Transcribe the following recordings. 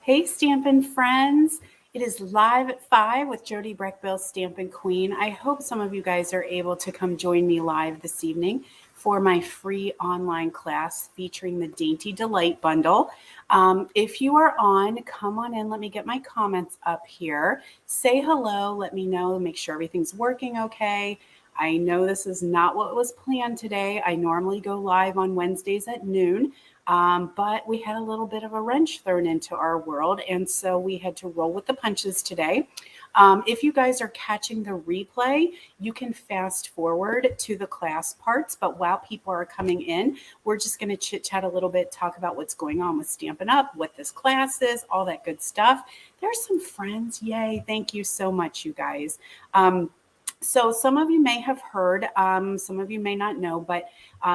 Hey, Stampin' friends. It is live at 5 with Jody Breckbill, Stampin' Queen. I hope some of you guys are able to come join me live this evening for my free online class featuring the Dainty Delight bundle. If you are on, come on in. Let me get my comments up here. Say hello. Let me know. Make sure everything's working okay. I know this is not what was planned today. I normally go live on Wednesdays at noon. But we had a little bit of a wrench thrown into our world, and so we had to roll with the punches today. If you guys are catching the replay, you can fast forward to the class parts, but while people are coming in, we're just going to chit chat a little bit, talk about what's going on with Stampin' Up, what this class is, all that good stuff. There's some friends. Yay. Thank you so much, you guys. So some of you may have heard, some of you may not know, but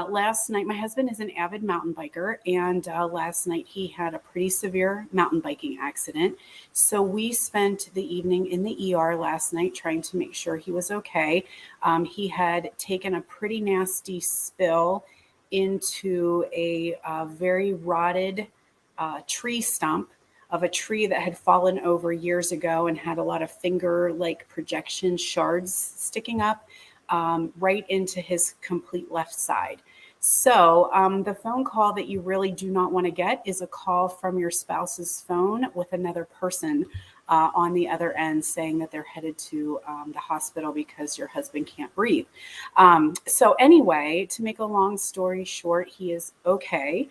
last night, my husband is an avid mountain biker, and last night he had a pretty severe mountain biking accident. So we spent the evening in the ER last night trying to make sure he was okay. He had taken a pretty nasty spill into a very rotted tree stump of a tree that had fallen over years ago and had a lot of finger-like projection shards sticking up right into his complete left side. So the phone call that you really do not want to get is a call from your spouse's phone with another person on the other end saying that they're headed to the hospital because your husband can't breathe. So anyway, to make a long story short, he is okay.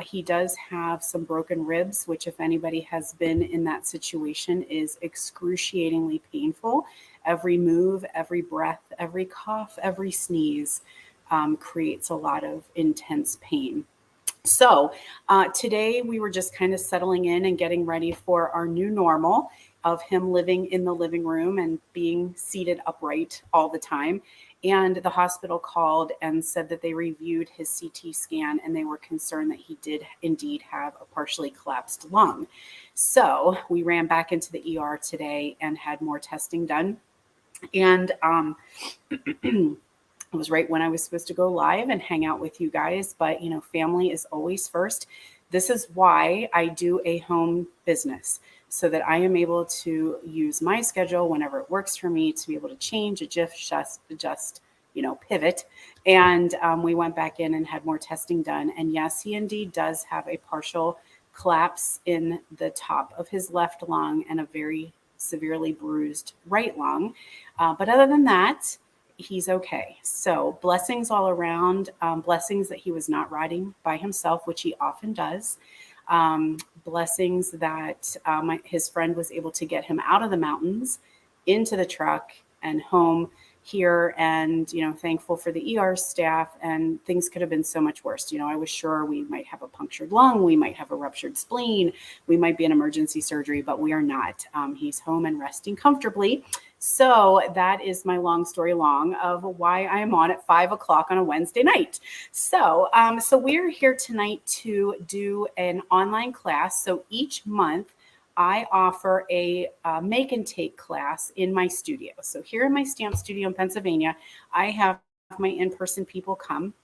He does have some broken ribs, which if anybody has been in that situation is excruciatingly painful. Every move, every breath, every cough, every sneeze creates a lot of intense pain. So today we were just kind of settling in and getting ready for our new normal of him living in the living room and being seated upright all the time. And the hospital called and said that they reviewed his CT scan and they were concerned that he did indeed have a partially collapsed lung. So we ran back into the ER today and had more testing done. And it was right when I was supposed to go live and hang out with you guys. But, you know, family is always first. This is why I do a home business, so that I am able to use my schedule whenever it works for me to be able to change, adjust, pivot. And we went back in and had more testing done. And yes, he indeed does have a partial collapse in the top of his left lung and a very severely bruised right lung. But other than that, he's okay. So blessings all around, blessings that he was not riding by himself, which he often does. Blessings that his friend was able to get him out of the mountains into the truck and home here, and thankful for the ER staff. And things could have been so much worse. I was sure we might have a punctured lung, we might have a ruptured spleen, we might be in emergency surgery, but we are not. He's home and resting comfortably. So that is my long story long of why I am on at 5 o'clock on a Wednesday night. So we're here tonight to do an online class. So each month I offer a make and take class in my studio. So here in my stamp studio in Pennsylvania, I have my in-person people come,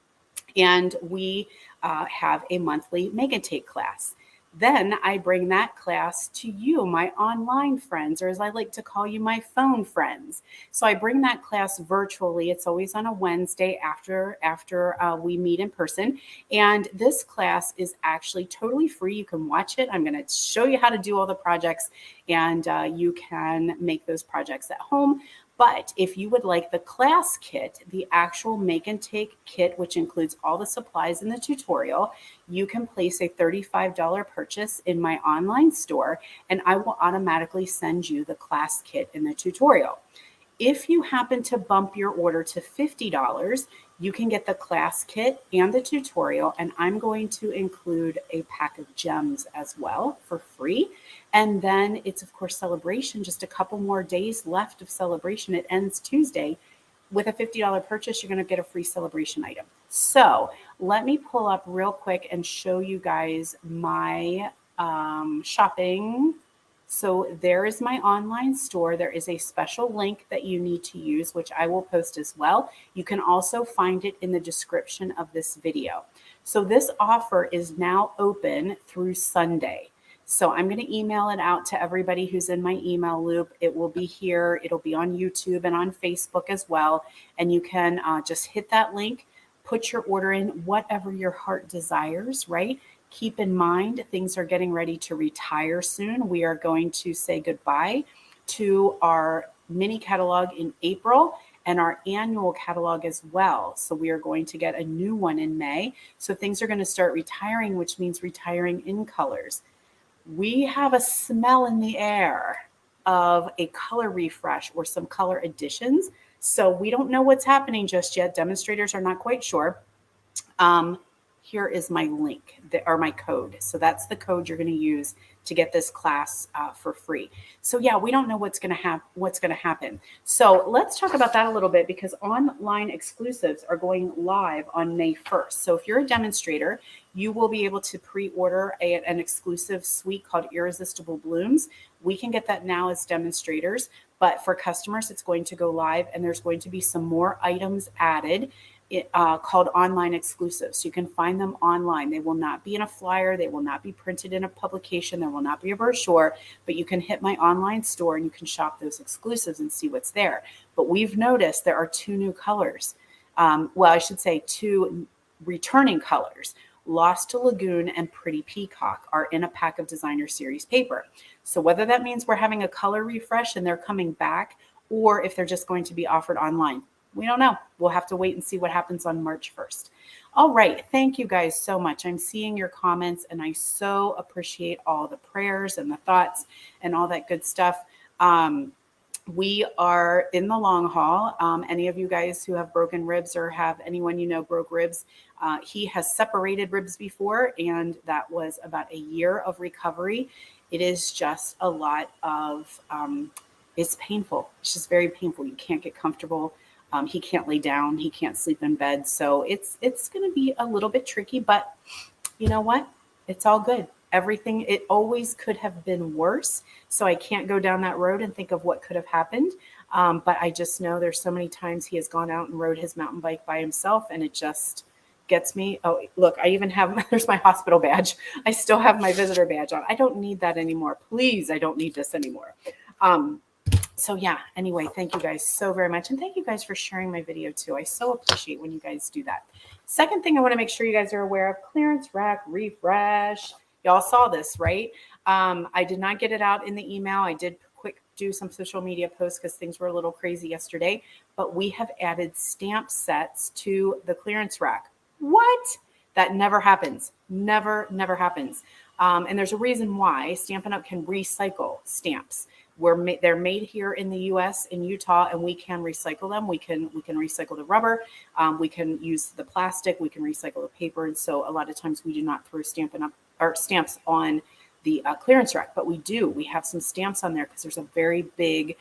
and we have a monthly make and take class. Then I bring that class to you, my online friends, or as I like to call you, my phone friends. So I bring that class virtually. It's always on a Wednesday after we meet in person. And this class is actually totally free. You can watch it. I'm going to show you how to do all the projects, and you can make those projects at home. But if you would like the class kit, the actual make and take kit, which includes all the supplies in the tutorial, you can place a $35 purchase in my online store, and I will automatically send you the class kit in the tutorial. If you happen to bump your order to $50, you can get the class kit and the tutorial, and I'm going to include a pack of gems as well for free. And then it's, of course, Saleabration, just a couple more days left of Saleabration. It ends Tuesday. With a $50 purchase, you're going to get a free Saleabration item. So let me pull up real quick and show you guys my shopping. So there is my online store. There is a special link that you need to use, which I will post as well. You can also find it in the description of this video. So this offer is now open through Sunday. So I'm going to email it out to everybody who's in my email loop. It will be here. It'll be on YouTube and on Facebook as well. And you can just hit that link, put your order in, whatever your heart desires, right? Keep in mind, things are getting ready to retire soon. We are going to say goodbye to our mini catalog in April and our annual catalog as well. So we are going to get a new one in May. So things are going to start retiring, which means retiring in colors. We have a smell in the air of a color refresh or some color additions. So we don't know what's happening just yet. Demonstrators are not quite sure. Here is my link or my code. So that's the code you're going to use to get this class for free. So yeah, we don't know what's going to happen. So let's talk about that a little bit, because online exclusives are going live on May 1st. So if you're a demonstrator, you will be able to pre-order an exclusive suite called Irresistible Blooms. We can get that now as demonstrators, but for customers, it's going to go live, and there's going to be some more items added called online exclusives. So you can find them online. They will not be in a flyer. They will not be printed in a publication. There will not be a brochure, but you can hit my online store and you can shop those exclusives and see what's there. But we've noticed there are 2 new colors. Well, I should say 2 returning colors. Lost to Lagoon and Pretty Peacock are in a pack of designer series paper. So whether that means we're having a color refresh and they're coming back, or if they're just going to be offered online, we don't know. We'll have to wait and see what happens on March 1st. All right. Thank you guys so much. I'm seeing your comments, and I so appreciate all the prayers and the thoughts and all that good stuff. We are in the long haul. Any of you guys who have broken ribs or have anyone you know broke ribs, he has separated ribs before, and that was about a year of recovery. It is just a lot of, it's painful. It's just very painful. You can't get comfortable. He can't lay down. He can't sleep in bed. So it's going to be a little bit tricky, but you know what? It's all good. Everything, it always could have been worse. So I can't go down that road and think of what could have happened. But I just know there's so many times he has gone out and rode his mountain bike by himself, and it just gets me. Oh, look, I even have, there's my hospital badge. I still have my visitor badge on. I don't need that anymore. Please, I don't need this anymore. So yeah, anyway, thank you guys so very much. And thank you guys for sharing my video too. I so appreciate when you guys do that. Second thing I want to make sure you guys are aware of, clearance rack refresh. Y'all saw this, right? I did not get it out in the email. I did do some social media posts because things were a little crazy yesterday, but we have added stamp sets to the clearance rack. What? That never happens. Never happens. And there's a reason why. Stampin' Up! Can recycle stamps. They're made here in the U.S. in Utah, and we can recycle them. We can recycle the rubber. We can use the plastic. We can recycle the paper. And so a lot of times we do not throw Stampin' Up! Or stamps on the clearance rack, but we do. We have some stamps on there because there's a very big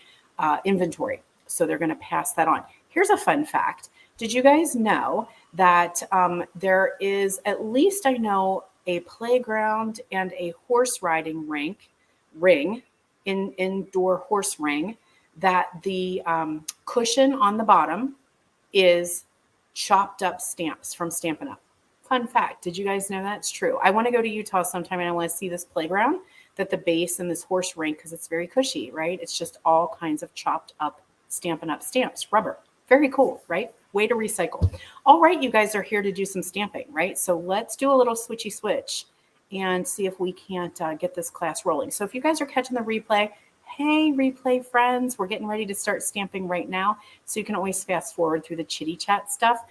inventory. So they're going to pass that on. Here's a fun fact. Did you guys know that there is, at least I know, a playground and a horse riding ring, indoor horse ring, that the cushion on the bottom is chopped up stamps from Stampin' Up! Fun fact. Did you guys know that's true? I want to go to Utah sometime and I want to see this playground, that the base and this horse ring, because it's very cushy, right? It's just all kinds of chopped up Stampin' Up! Stamps, rubber. Very cool, right? Way to recycle. All right, you guys are here to do some stamping, right? So let's do a little switchy switch and see if we can't get this class rolling. So if you guys are catching the replay, hey, replay friends, we're getting ready to start stamping right now. So you can always fast forward through the chitty chat stuff.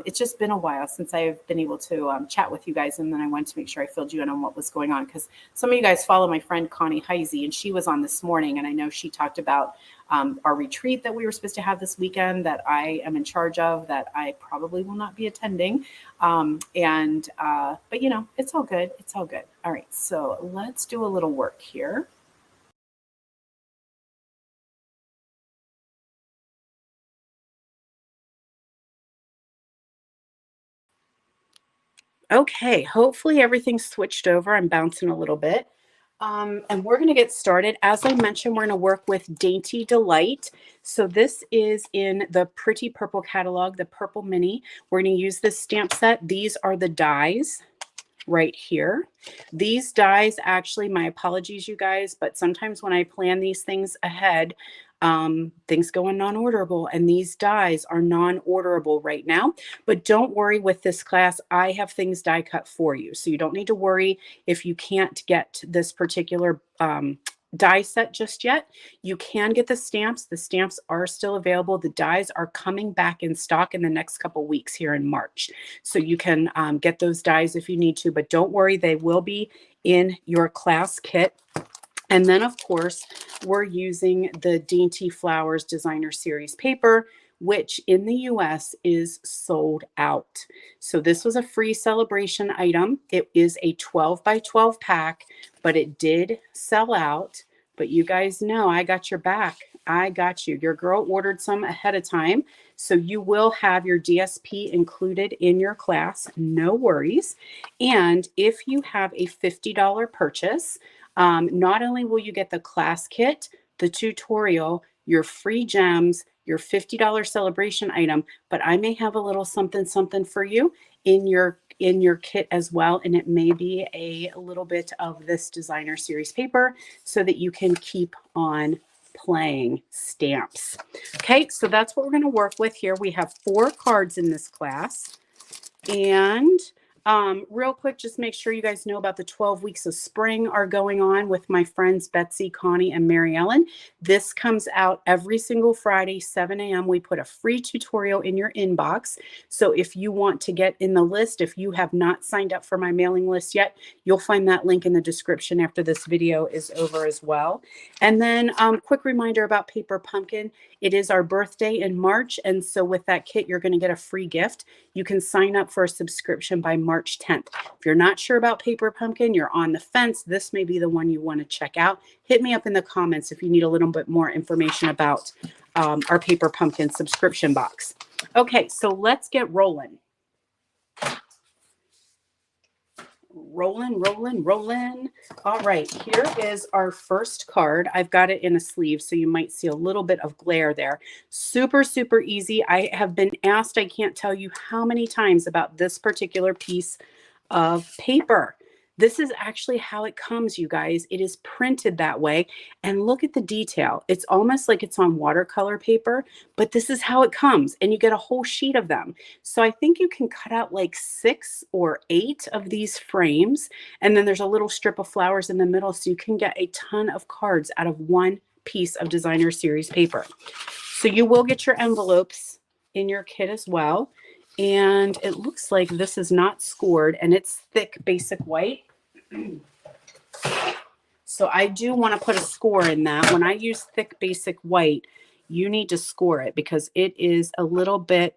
It's just been a while since I've been able to chat with you guys. And then I wanted to make sure I filled you in on what was going on, because some of you guys follow my friend Connie Heisey, and she was on this morning. And I know she talked about our retreat that we were supposed to have this weekend that I am in charge of, that I probably will not be attending. But you know, it's all good. It's all good. All right. So let's do a little work here. Okay, hopefully everything's switched over. I'm bouncing a little bit. And we're going to get started. As I mentioned, we're going to work with Dainty Delight. So this is in the Pretty Purple catalog, the Purple Mini. We're going to use this stamp set. These are the dies. right here. These dies, actually, my apologies, you guys, but sometimes when I plan these things ahead, things go in non-orderable, and these dies are non-orderable right now. But don't worry, with this class, I have things die cut for you. So you don't need to worry if you can't get this particular die set just yet. You can get the stamps. The stamps are still available. The dies are coming back in stock in the next couple weeks here in March. So you can get those dies if you need to, but don't worry, they will be in your class kit. And then, of course, we're using the Dainty Flowers Designer Series paper, which in the US is sold out. So this was a free celebration item. It is a 12 by 12 pack, but it did sell out. But you guys know I got your back. I got you. Your girl ordered some ahead of time. So you will have your DSP included in your class. No worries. And if you have a $50 purchase, not only will you get the class kit, the tutorial, your free gems, your $50 celebration item, but I may have a little something for you in your kit as well, and it may be a little bit of this designer series paper so that you can keep on playing stamps. Okay, so that's what we're going to work with here. We have 4 cards in this class, and real quick, just make sure you guys know about the 12 weeks of spring are going on with my friends Betsy, Connie, and Mary Ellen. This comes out every single Friday, 7 a.m. We put a free tutorial in your inbox. So if you want to get in the list, if you have not signed up for my mailing list yet, you'll find that link in the description after this video is over as well. And then quick reminder about Paper Pumpkin. It is our birthday in March. And so with that kit, you're going to get a free gift. You can sign up for a subscription by March 10th. If you're not sure about Paper Pumpkin, you're on the fence, this may be the one you want to check out. Hit me up in the comments if you need a little bit more information about our Paper Pumpkin subscription box. Okay, so let's get rolling. Rolling. All right, here is our first card. I've got it in a sleeve, so you might see a little bit of glare there. Super easy. I have been asked, I can't tell you how many times, about this particular piece of paper. This is actually how it comes, you guys. It is printed that way. And look at the detail. It's almost like it's on watercolor paper, but this is how it comes. And you get a whole sheet of them. So I think you can cut out like 6 or 8 of these frames. And then there's a little strip of flowers in the middle. So you can get a ton of cards out of one piece of designer series paper. So you will get your envelopes in your kit as well. And it looks like this is not scored, and it's thick basic white. So I do want to put a score in that. When I use thick basic white, you need to score it because it is a little bit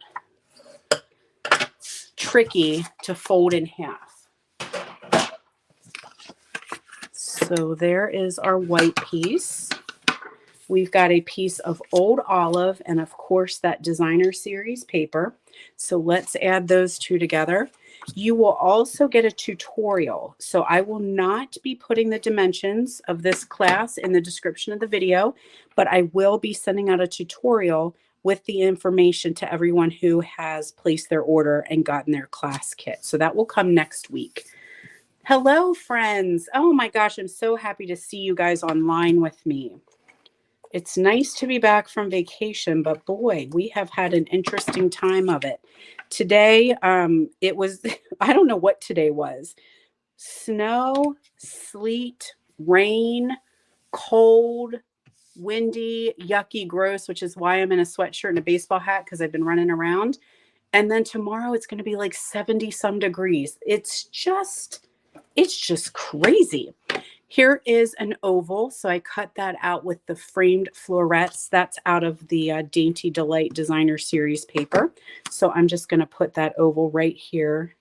tricky to fold in half. So there is our white piece. We've got a piece of old olive and, of course, that designer series paper. So let's add those two together. You will also get a tutorial. So I will not be putting the dimensions of this class in the description of the video, but I will be sending out a tutorial with the information to everyone who has placed their order and gotten their class kit. So that will come next week. Hello, friends. Oh my gosh, I'm so happy to see you guys online with me. It's nice to be back from vacation, but boy, we have had an interesting time of it. Today, it was, I don't know what today was. Snow, sleet, rain, cold, windy, yucky, gross, which is why I'm in a sweatshirt and a baseball hat because I've been running around. And then tomorrow it's going to be like 70 some degrees. It's just crazy. Here is an oval. So I cut that out with the framed florets. That's out of the Dainty Delight Designer Series paper. So I'm just going to put that oval right here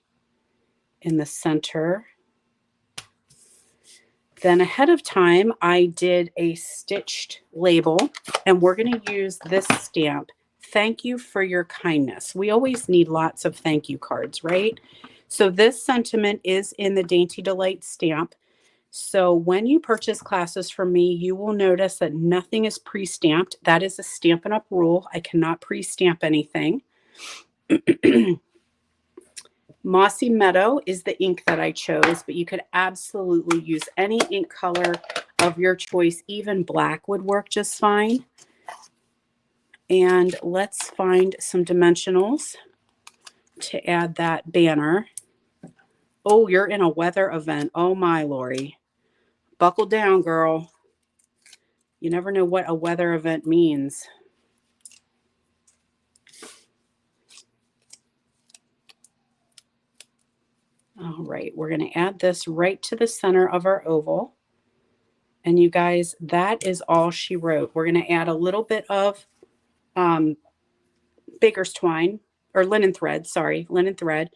in the center. Then ahead of time, I did a stitched label, and we're going to use this stamp. Thank you for your kindness. We always need lots of thank you cards, right? So this sentiment is in the Dainty Delight stamp. So when you purchase classes from me, you will notice that nothing is pre-stamped. That is a Stampin' Up! Rule. I cannot pre-stamp anything. Mossy Meadow is the ink that I chose, but you could absolutely use any ink color of your choice. Even black would work just fine. And let's find some dimensionals to add that banner. Oh, you're in a weather event. Oh my, Lori. Buckle down, girl. You never know what a weather event means. All right, we're going to add this right to the center of our oval. And you guys, that is all she wrote. We're going to add a little bit of baker's twine, or linen thread, sorry, linen thread.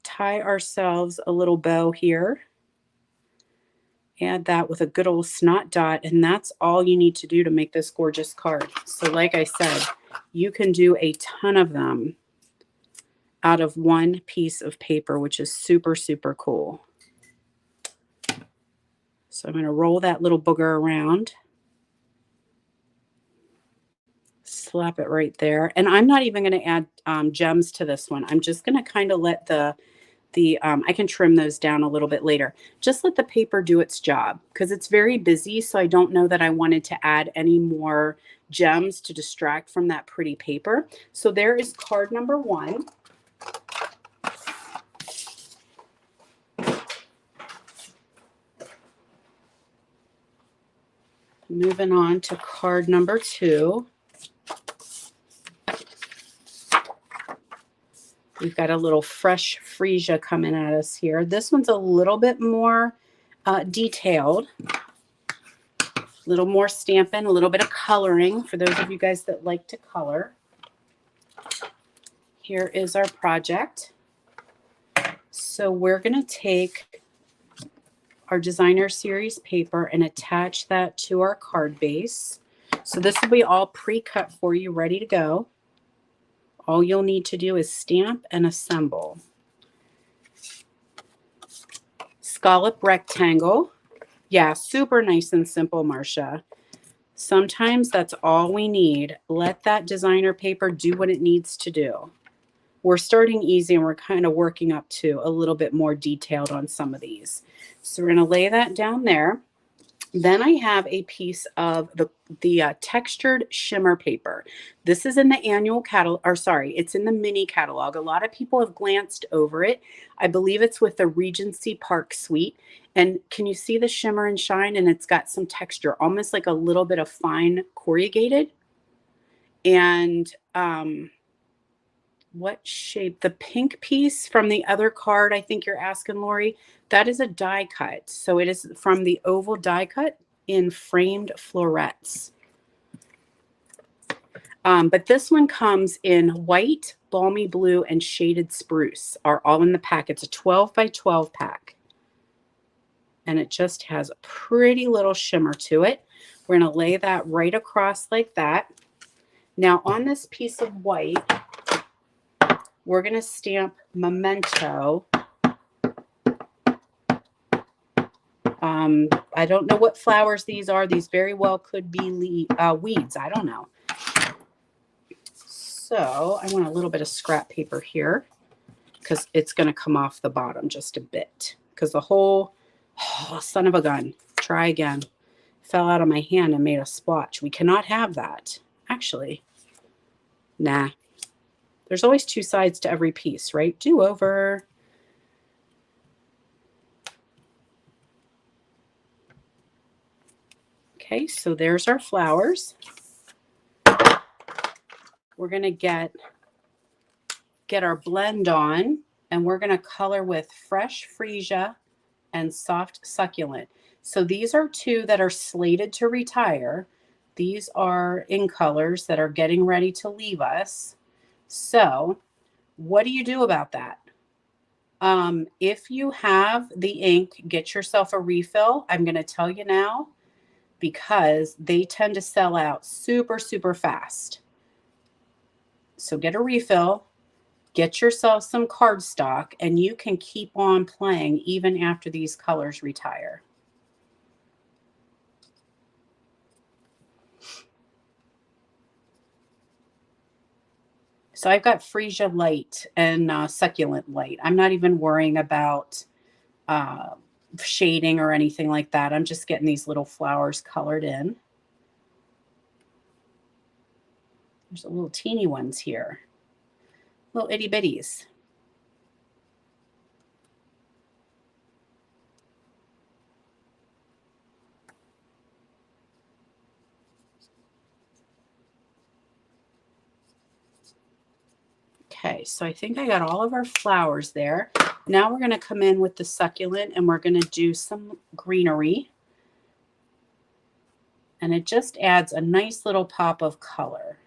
Tie ourselves a little bow here. Add that with a good old snot dot, and that's all you need to do to make this gorgeous card. So like I said, you can do a ton of them out of one piece of paper, which is super, super cool. So I'm going to roll that little booger around. Slap it right there. And I'm not even going to add gems to this one. I'm just going to kind of let I can trim those down a little bit later. Just let the paper do its job because it's very busy. So I don't know that I wanted to add any more gems to distract from that pretty paper. So there is card number 1. Moving on to card number 2. We've got a little fresh freesia coming at us here. This one's a little bit more detailed, a little more stamping, a little bit of coloring for those of you guys that like to color. Here is our project. So we're going to take our designer series paper and attach that to our card base. So this will be all pre-cut for you, ready to go. All you'll need to do is stamp and assemble. Scallop rectangle. Yeah, super nice and simple, Marcia. Sometimes that's all we need. Let that designer paper do what it needs to do. We're starting easy and we're kind of working up to a little bit more detailed on some of these. So we're going to lay that down there. Then I have a piece of the textured shimmer paper. This is in the annual catalog, or sorry, it's in the mini catalog. A lot of people have glanced over it. I believe it's with the Regency Park Suite. And can you see the shimmer and shine? And it's got some texture, almost like a little bit of fine corrugated. And what shape? The pink piece from the other card, I think you're asking, Lori, that is a die cut. So it is from the oval die cut in framed florets. But this one comes in white, balmy blue, and shaded spruce are all in the pack. It's a 12 by 12 pack. And it just has a pretty little shimmer to it. We're going to lay that right across like that. Now on this piece of white, we're going to stamp Memento. I don't know what flowers these are. These very well could be weeds. I don't know. So I want a little bit of scrap paper here because it's going to come off the bottom just a bit. Because the whole, son of a gun, try again, fell out of my hand and made a splotch. We cannot have that. Actually, nah. There's always 2 sides to every piece, right? Do over. Okay, so there's our flowers. We're going to get our blend on, and we're going to color with Fresh Freesia and Soft Succulent. So these are 2 that are slated to retire. These are in colors that are getting ready to leave us. So what do you do about that? If you have the ink, get yourself a refill. I'm going to tell you now because they tend to sell out super, super fast. So get a refill, get yourself some cardstock, and you can keep on playing even after these colors retire. So I've got freesia light and succulent light. I'm not even worrying about uh, shading or anything like that. I'm just getting these little flowers colored in. There's a little teeny ones here, little itty bitties. Okay, so I think I got all of our flowers there. Now we're going to come in with the succulent and we're going to do some greenery. And it just adds a nice little pop of color.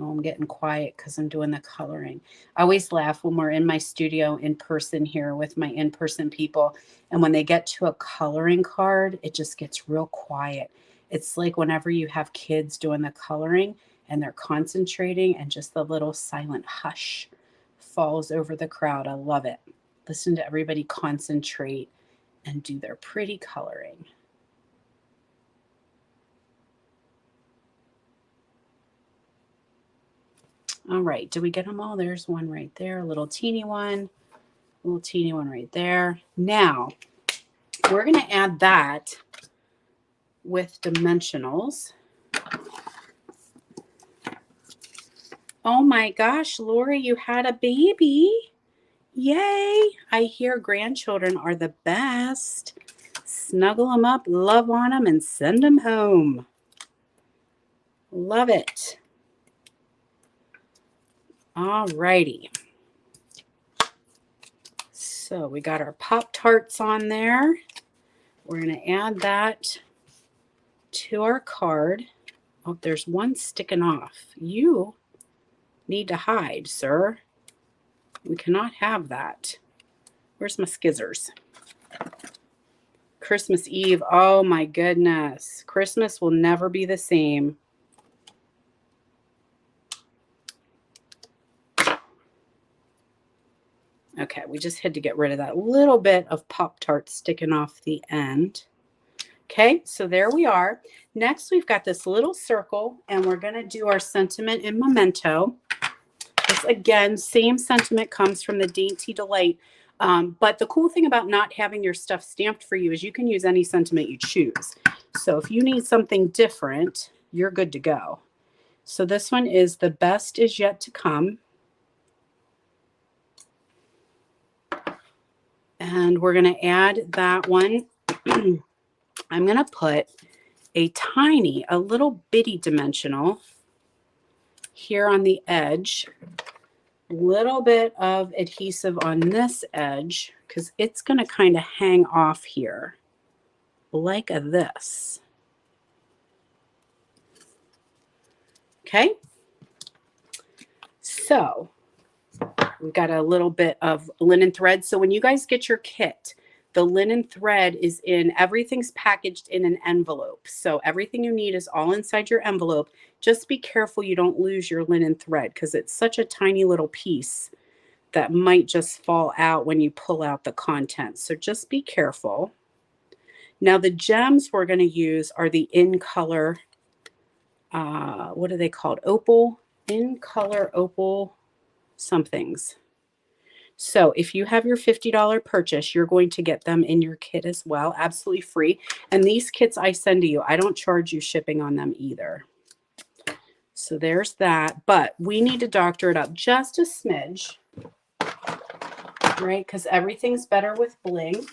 Oh, I'm getting quiet because I'm doing the coloring. I always laugh when we're in my studio in person here with my in-person people. And when they get to a coloring card, it just gets real quiet. It's like whenever you have kids doing the coloring and they're concentrating and just the little silent hush falls over the crowd. I love it. Listen to everybody concentrate and do their pretty coloring. All right, do we get them all? There's one right there, a little teeny one right there. Now, we're going to add that with dimensionals. Oh my gosh, Lori, you had a baby. Yay. I hear grandchildren are the best. Snuggle them up, love on them, and send them home. Love it. All righty. So we got our Pop-Tarts on there. We're going to add that to our card. Oh, there's one sticking off. You need to hide, sir. We cannot have that. Where's my skizzers? Christmas Eve. Oh my goodness. Christmas will never be the same. Okay, we just had to get rid of that little bit of Pop-Tart sticking off the end. Okay, so there we are. Next, we've got this little circle, and we're going to do our sentiment and memento. This, again, same sentiment comes from the Dainty Delight. But the cool thing about not having your stuff stamped for you is you can use any sentiment you choose. So if you need something different, you're good to go. So this one is the best is yet to come. And we're going to add that one. I'm going to put a little bitty dimensional here on the edge. Little bit of adhesive on this edge because it's going to kind of hang off here like this. Okay. So we've got a little bit of linen thread. So when you guys get your kit, the linen thread is in, everything's packaged in an envelope. So everything you need is all inside your envelope. Just be careful you don't lose your linen thread because it's such a tiny little piece that might just fall out when you pull out the contents. So just be careful. Now the gems we're going to use are the in color, what are they called? Opal, in color opal somethings. So if you have your $50 purchase, you're going to get them in your kit as well, absolutely free. And these kits I send to you, I don't charge you shipping on them either. So there's that, but we need to doctor it up just a smidge, right? Because everything's better with bling.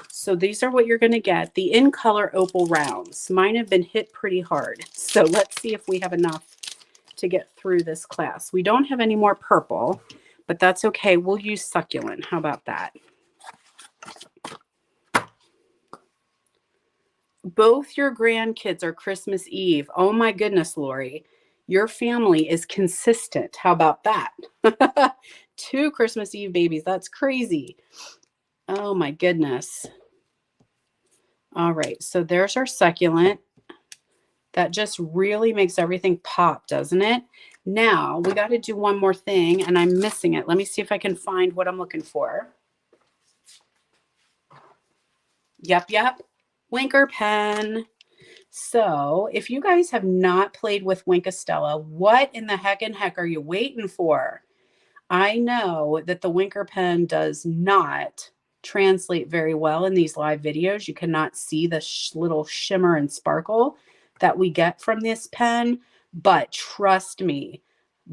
So these are what you're going to get, the in color opal rounds. Mine have been hit pretty hard. So let's see if we have enough to get through this class. We don't have any more purple, but that's okay. We'll use succulent. How about that? Both your grandkids are Christmas Eve. Oh my goodness, Lori. Your family is consistent. How about that? 2 Christmas Eve babies. That's crazy. Oh my goodness. All right, so there's our succulent. That just really makes everything pop, doesn't it? Now we got to do one more thing and I'm missing it. Let me see if I can find what I'm looking for. Yep. Winker pen. So if you guys have not played with Winkastella, what in the heck are you waiting for? I know that the Winker pen does not translate very well in these live videos. You cannot see the little shimmer and sparkle that we get from this pen, but trust me,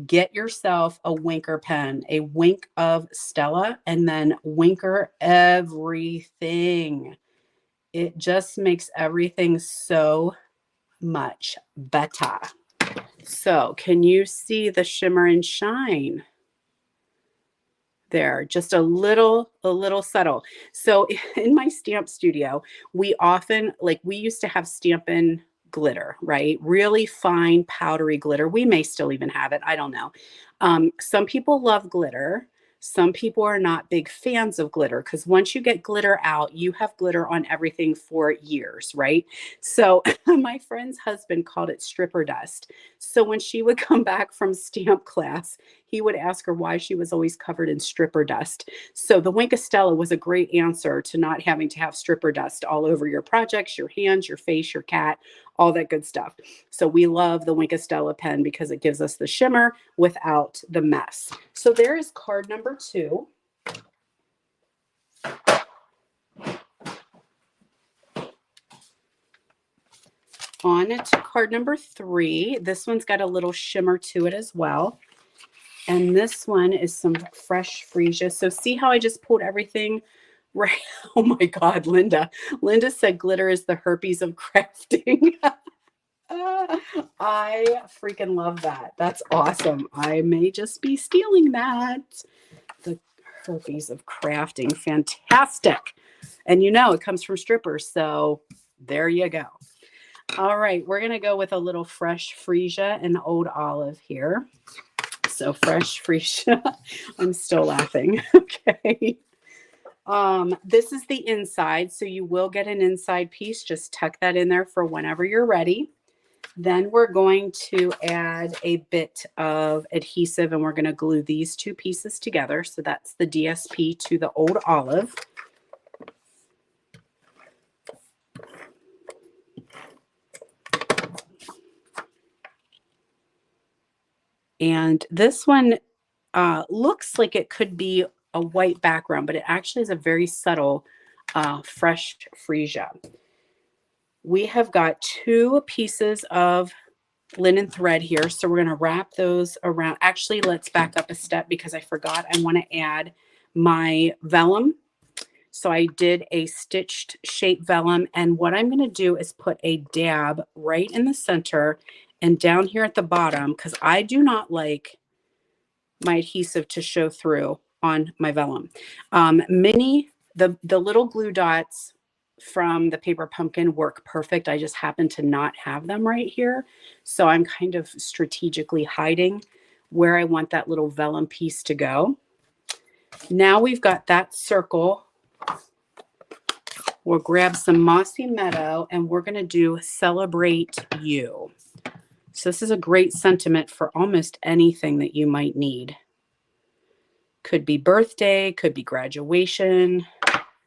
get yourself a Winker pen, a Wink of Stella, and then Winker everything. It just makes everything so much better. So can you see the shimmer and shine? There, just a little subtle. So in my stamp studio, we often, like, we used to have Stampin' glitter, right? Really fine powdery glitter. We may still even have it, I don't know. Some people love glitter. Some people are not big fans of glitter because once you get glitter out, you have glitter on everything for years, right? So my friend's husband called it stripper dust. So when she would come back from stamp class, he would ask her why she was always covered in stripper dust. So the Winkastella was a great answer to not having to have stripper dust all over your projects, your hands, your face, your cat, all that good stuff. So we love the Winkastella pen because it gives us the shimmer without the mess. So there is card number 2. On to card number 3. This one's got a little shimmer to it as well. And this one is some fresh freesia. So see how I just pulled everything right? Oh my God, Linda. Linda said glitter is the herpes of crafting. I freaking love that. That's awesome. I may just be stealing that. The herpes of crafting. Fantastic. And you know, it comes from strippers. So there you go. All right, we're going to go with a little fresh freesia and old olive here. So fresh freesia. I'm still laughing. Okay. This is the inside. So you will get an inside piece. Just tuck that in there for whenever you're ready. Then we're going to add a bit of adhesive and we're going to glue these 2 pieces together. So that's the DSP to the old olive. And this one looks like it could be a white background, but it actually is a very subtle fresh freesia. We have got 2 pieces of linen thread here. So we're going to wrap those around. Actually, let's back up a step because I forgot. I want to add my vellum. So I did a stitched shape vellum. And what I'm going to do is put a dab right in the center and down here at the bottom because I do not like my adhesive to show through on my vellum. The little glue dots from the paper pumpkin work perfect. I just happen to not have them right here. So I'm kind of strategically hiding where I want that little vellum piece to go. Now we've got that circle. We'll grab some Mossy Meadow and we're going to do Celebrate You. So this is a great sentiment for almost anything that you might need. Could be birthday, could be graduation,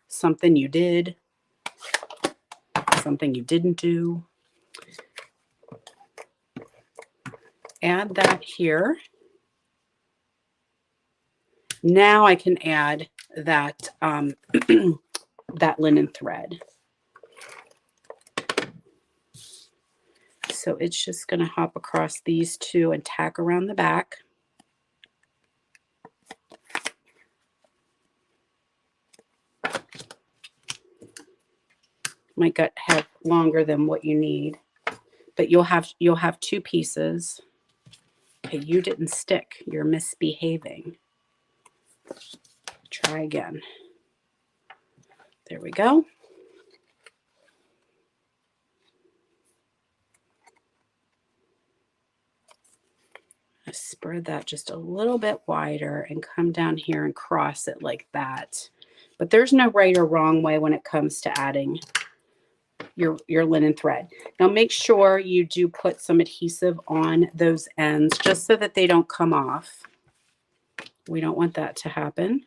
something you did, something you didn't do. Add that here. Now I can add that that linen thread. So it's just going to hop across these 2 and tack around the back. Might have longer than what you need, but you'll have 2 pieces. Okay, you didn't stick. You're misbehaving. Try again. There we go. I spread that just a little bit wider and come down here and cross it like that But there's no right or wrong way when it comes to adding your linen thread. Now make sure you do put some adhesive on those ends just so that they don't come off. We don't want that to happen.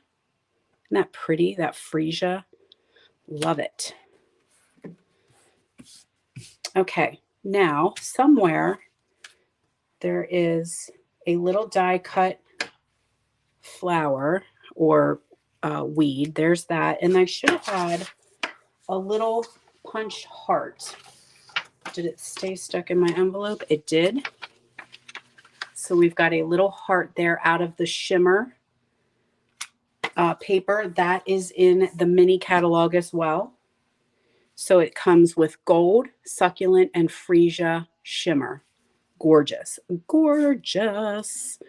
Isn't that pretty? That freesia. Love it. Okay, now somewhere there is a little die cut flower or weed. There's that. And I should have had a little punch heart. Did it stay stuck in my envelope? It did. So we've got a little heart there out of the shimmer paper. That is in the mini catalog as well. So it comes with gold, succulent, and freesia shimmer. Gorgeous. Gorgeous.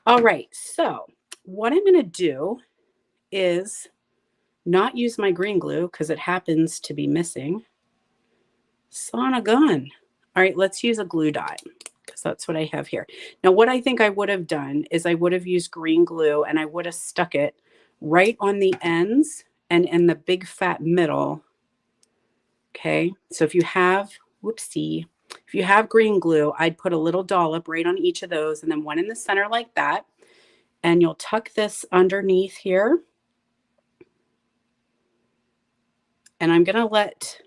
All right. So what I'm going to do is not use my green glue because it happens to be missing. Son of a gun. All right. Let's use a glue dot because that's what I have here. Now, what I think I would have done is I would have used green glue and I would have stuck it right on the ends and in the big fat middle. Okay, so if you have, whoopsie, if you have green glue, I'd put a little dollop right on each of those and then one in the center like that. And you'll tuck this underneath here. And I'm going to let,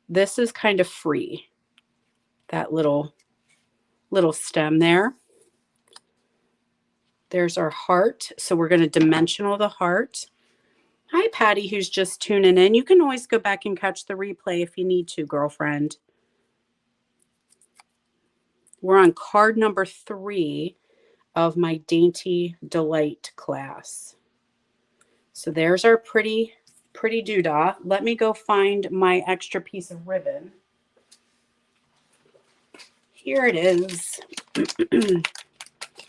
this is kind of free, that little stem there. There's our heart. So we're going to dimensional the heart. Hi, Patty, who's just tuning in. You can always go back and catch the replay if you need to, girlfriend. We're on card number 3 of my Dainty Delight class. So there's our pretty doodah. Let me go find my extra piece of ribbon. Here it is.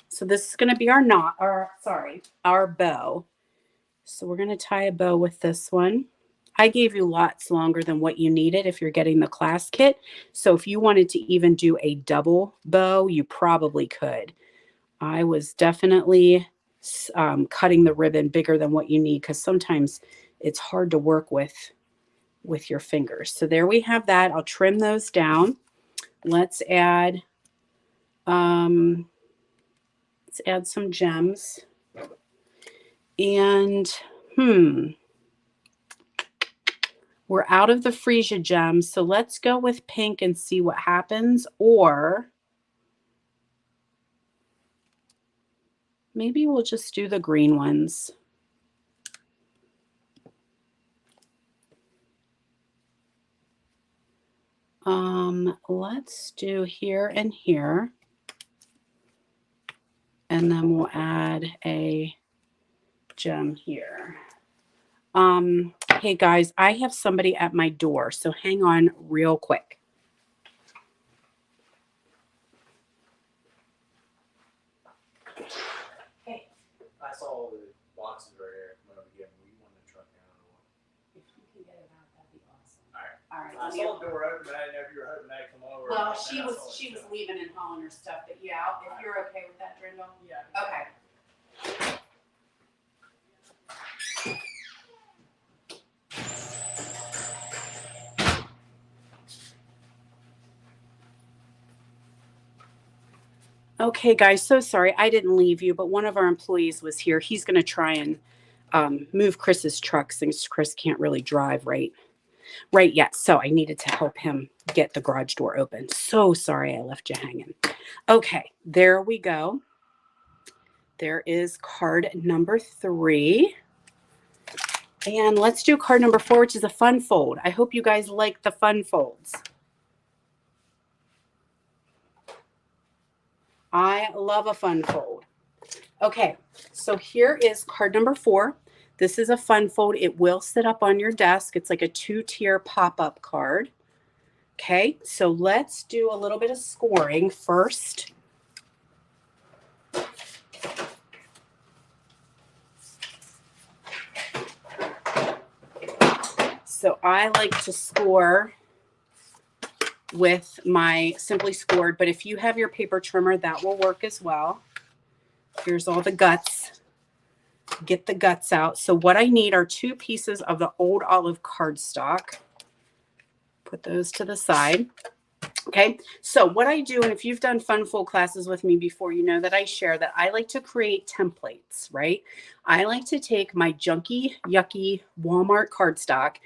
So this is going to be our knot, our bow. So we're going to tie a bow with this one. I gave you lots longer than what you needed if you're getting the class kit. So if you wanted to even do a double bow, you probably could. I was definitely cutting the ribbon bigger than what you need because sometimes it's hard to work with your fingers. So there we have that. I'll trim those down. Let's add some gems. And we're out of the freesia gems, so let's go with pink and see what happens. Or maybe we'll just do the green ones. Let's do here and here. And then we'll add a gem here. Hey guys, I have somebody at my door, so hang on real quick. Hey. I saw the boxes right here. I'm gonna get them. We want the truck down or what? If you can get it out, that'd be awesome. All right. All right. I saw the door open, but I didn't know if you were hoping they'd come over. Well, she was leaving and hauling her stuff, but yeah, if you're okay with that, Drindle. Yeah. Okay. Okay, guys, so sorry. I didn't leave you, but one of our employees was here. He's going to try and move Chris's truck since Chris can't really drive right yet. So I needed to help him get the garage door open. So sorry I left you hanging. Okay, there we go. There is card number 3. And let's do card number 4, which is a fun fold. I hope you guys like the fun folds. I love a fun fold. Okay, so here is card number 4. This is a fun fold. It will sit up on your desk. It's like a 2-tier pop-up card. Okay, so let's do a little bit of scoring first. So I like to score with my Simply Scored, but if you have your paper trimmer, that will work as well. Here's all the guts get the guts out. So what I need are 2 pieces of the old olive cardstock. Put those to the side. Okay, so what I do, and if you've done fun fold classes with me before, you know that I share that I like to create templates, right? I like to take my junky, yucky Walmart cardstock,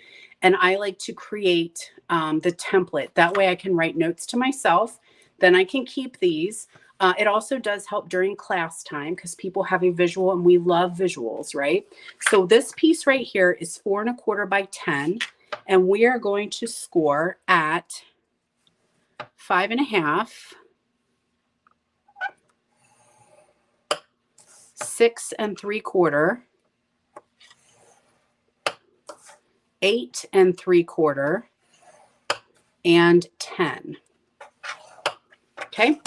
and I like to create the template. That way I can write notes to myself. Then I can keep these. It also does help during class time because people have a visual and we love visuals, right? So this piece right here is 4 1/4 by 10, and we are going to score at 5 1/2, 6 3/4, 8 3/4, and 10. Okay,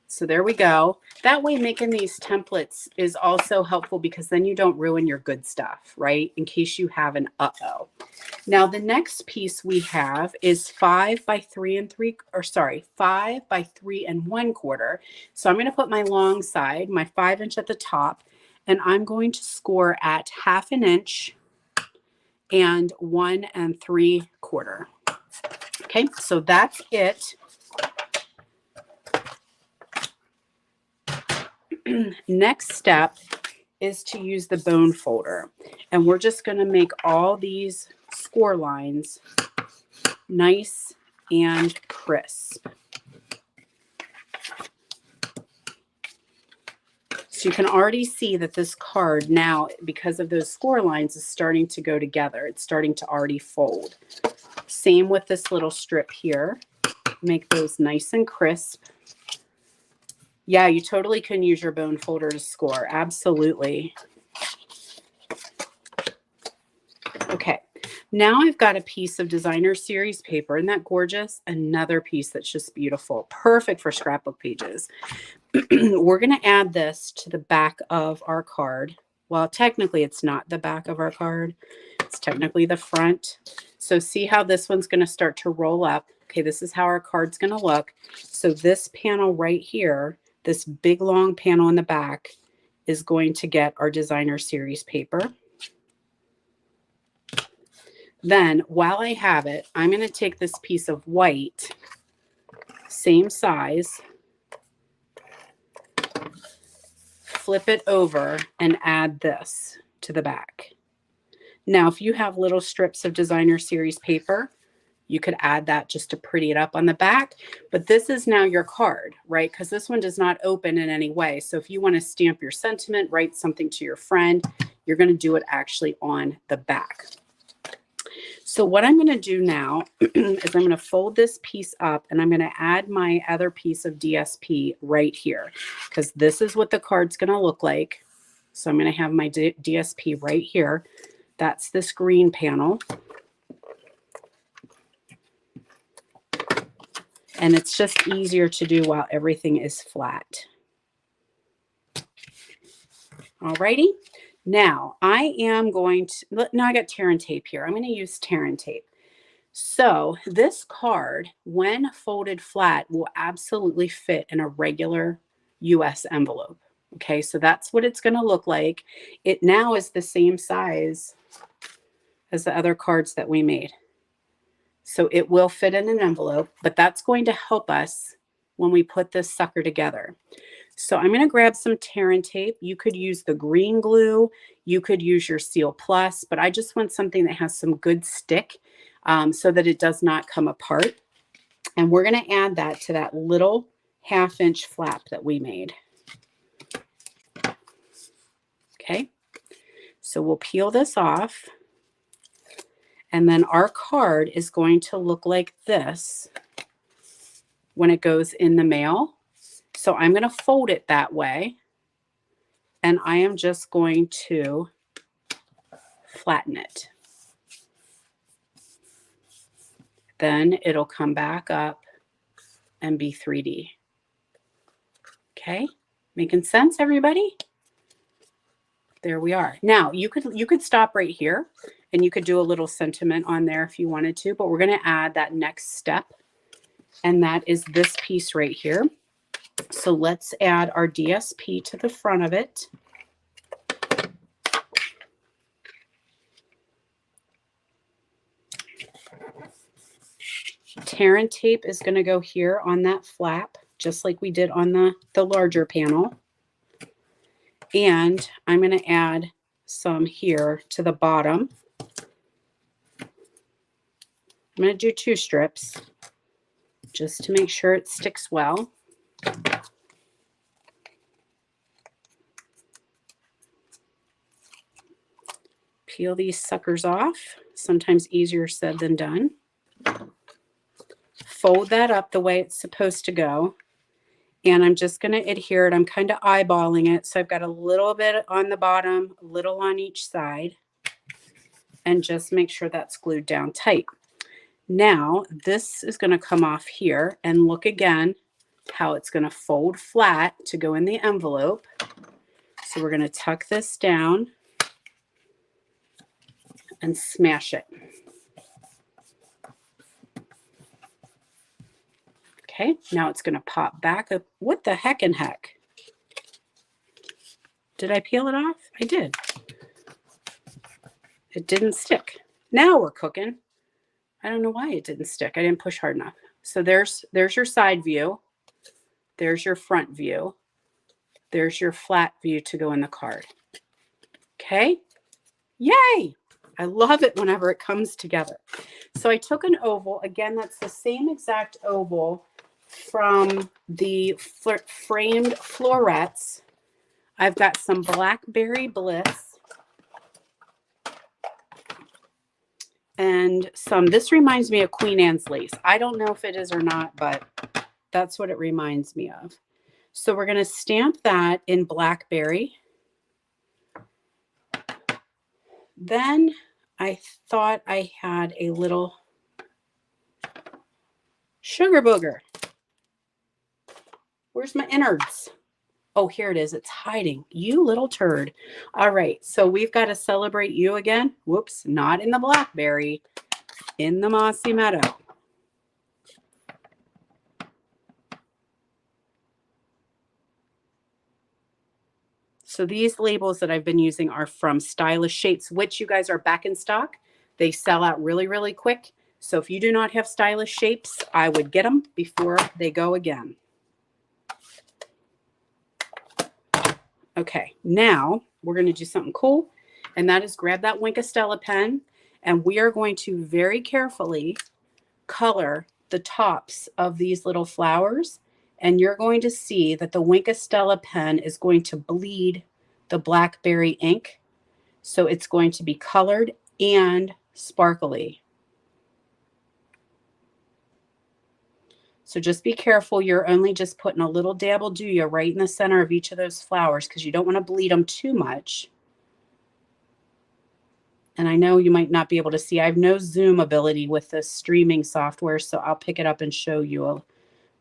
so there we go. That way making these templates is also helpful because then you don't ruin your good stuff, right? In case you have an uh-oh. Now the next piece we have is 5 by 3 1/4. So I'm going to put my long side, my 5-inch at the top, and I'm going to score at 1/2 inch and 1 3/4. Okay, so that's it. Next step is to use the bone folder, and we're just going to make all these score lines nice and crisp. So you can already see that this card now, because of those score lines, is starting to go together. It's starting to already fold. Same with this little strip here. Make those nice and crisp. Yeah, you totally can use your bone folder to score. Absolutely. Okay, now I've got a piece of designer series paper. Isn't that gorgeous? Another piece that's just beautiful. Perfect for scrapbook pages. We're going to add this to the back of our card. Well, technically it's not the back of our card. It's technically the front. So see how this one's going to start to roll up. Okay, this is how our card's going to look. So this panel right here, this big long panel in the back, is going to get our designer series paper. Then while I have it, I'm going to take this piece of white, same size, flip it over and add this to the back. Now, if you have little strips of designer series paper, you could add that just to pretty it up on the back. But this is now your card, right? Because this one does not open in any way. So if you want to stamp your sentiment, write something to your friend, you're going to do it actually on the back. So what I'm going to do now is I'm going to fold this piece up and I'm going to add my other piece of DSP right here because this is what the card's going to look like. So I'm going to have my DSP right here. That's this green panel. And it's just easier to do while everything is flat. Alrighty. Now I am going to, now I got tear and tape here. I'm going to use tear and tape. So this card, when folded flat, will absolutely fit in a regular US envelope. Okay, so that's what it's going to look like. It now is the same size as the other cards that we made. So it will fit in an envelope, but that's going to help us when we put this sucker together. So I'm going to grab some tear and tape. You could use the green glue. You could use your Seal Plus, but I just want something that has some good stick so that it does not come apart. And we're going to add that to that little 1/2 inch flap that we made. Okay, so we'll peel this off. And then our card is going to look like this when it goes in the mail. So I'm going to fold it that way. And I am just going to flatten it. Then it'll come back up and be 3D. Okay, making sense, everybody? There we are. Now you could stop right here and you could do a little sentiment on there if you wanted to, but we're going to add that next step. And that is this piece right here. So let's add our DSP to the front of it. Parent tape is going to go here on that flap, just like we did on the larger panel. And I'm going to add some here to the bottom. I'm going to do 2 strips just to make sure it sticks well. Peel these suckers off. Sometimes easier said than done. Fold that up the way it's supposed to go. And I'm just going to adhere it. I'm kind of eyeballing it. So I've got a little bit on the bottom, a little on each side. And just make sure that's glued down tight. Now, this is going to come off here. And look again how it's going to fold flat to go in the envelope. So we're going to tuck this down and smash it. Okay, now it's going to pop back up. What the heck and heck? Did I peel it off? I did. It didn't stick. Now we're cooking. I don't know why it didn't stick. I didn't push hard enough. So there's your side view. There's your front view. There's your flat view to go in the card. Okay? Yay! I love it whenever it comes together. So I took an oval. Again, that's the same exact oval from the framed florets. I've got some Blackberry Bliss and some, this reminds me of Queen Anne's lace. I don't know if it is or not, but that's what it reminds me of. So we're going to stamp that in Blackberry. Then I thought I had a little sugar booger. Where's my innards? Oh, here it is. It's hiding. You little turd. All right. So we've got to celebrate you again. Whoops. Not in the Blackberry. In the Mossy Meadow. So these labels that I've been using are from Stylish Shapes, which you guys are back in stock. They sell out really, really quick. So if you do not have Stylish Shapes, I would get them before they go again. Okay, now we're going to do something cool, and that is grab that Wink of Stella pen, and we are going to very carefully color the tops of these little flowers, and you're going to see that the Wink of Stella pen is going to bleed the Blackberry ink, so it's going to be colored and sparkly. So just be careful. You're only just putting a little dab will do you right in the center of each of those flowers because you don't want to bleed them too much. And I know you might not be able to see. I have no zoom ability with this streaming software, so I'll pick it up and show you a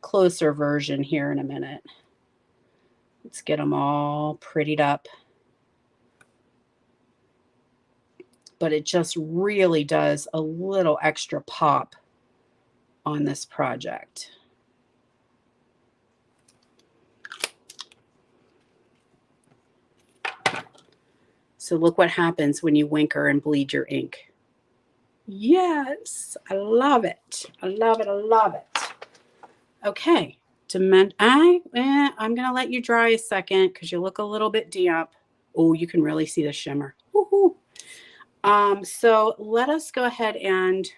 closer version here in a minute. Let's get them all prettied up. But it just really does a little extra pop on this project. So look what happens when you winker and bleed your ink. Yes, I love it. I love it. I love it. Okay, I'm going to let you dry a second because you look a little bit damp. Oh, you can really see the shimmer. Woohoo. So let us go ahead and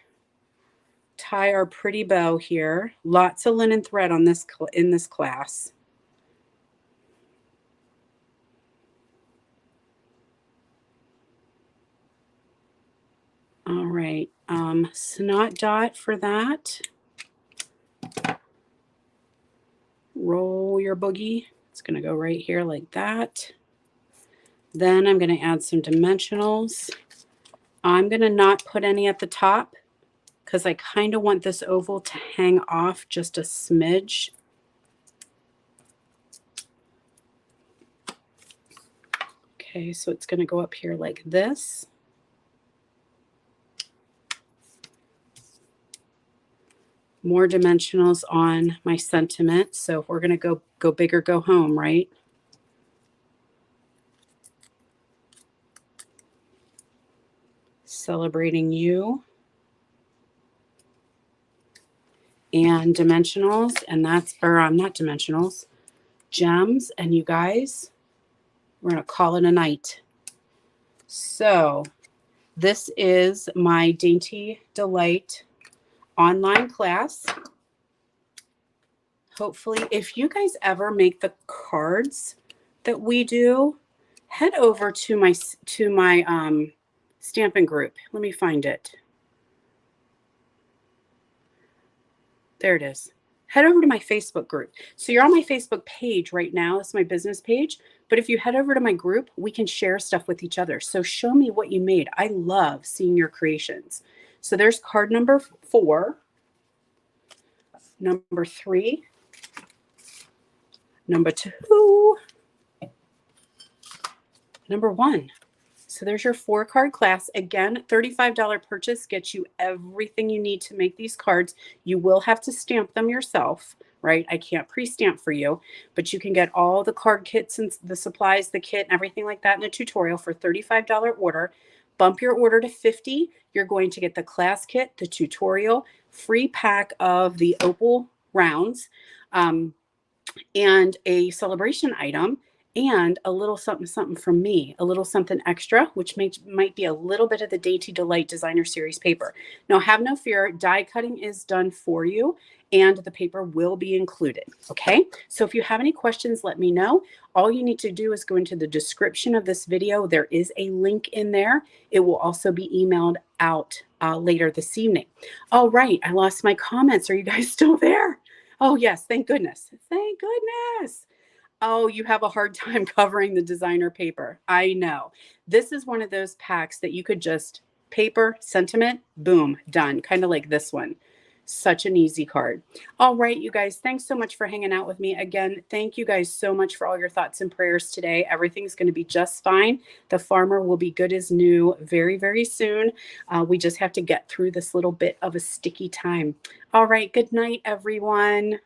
tie our pretty bow here. Lots of linen thread on this in this class. All right, snot dot for that. Roll your boogie. It's going to go right here like that. Then I'm going to add some dimensionals. I'm going to not put any at the top because I kind of want this oval to hang off just a smidge. Okay, so it's going to go up here like this. More dimensionals on my sentiment. So if we're going to go big or go home, right? Celebrating you. and dimensionals, and that's, or not dimensionals, gems. And you guys, we're going to call it a night. So this is my Dainty Delight online class. Hopefully, if you guys ever make the cards that we do, head over to my Stampin' group. Let me find it. There it is. Head over to my Facebook group. So you're on my Facebook page right now. It's my business page. But if you head over to my group, we can share stuff with each other. So show me what you made. I love seeing your creations. So there's card number 4, number 3, number 2, number 1. So there's your 4-card class. Again, $35 purchase gets you everything you need to make these cards. You will have to stamp them yourself, right? I can't pre-stamp for you, but you can get all the card kits and the supplies, the kit and everything like that in a tutorial for $35 order. Bump your order to $50. You're going to get the class kit, the tutorial, free pack of the opal rounds, and a celebration item, and a little something something from me, a little something extra, which might be a little bit of the Dainty Delight Designer Series paper. Now, have no fear, die cutting is done for you, and the paper will be included. Okay, so if you have any questions, let me know. All you need to do is go into the description of this video. There is a link in there. It will also be emailed out later this evening. All right, I lost my comments. Are you guys still there? Oh, yes. Thank goodness. Thank goodness. Oh, you have a hard time covering the designer paper. I know. This is one of those packs that you could just paper, sentiment, boom, done. Kind of like this one. Such an easy card. All right, you guys, thanks so much for hanging out with me. Again, thank you guys so much for all your thoughts and prayers today. Everything's going to be just fine. The farmer will be good as new very, very soon. We just have to get through this little bit of a sticky time. All right, good night, everyone.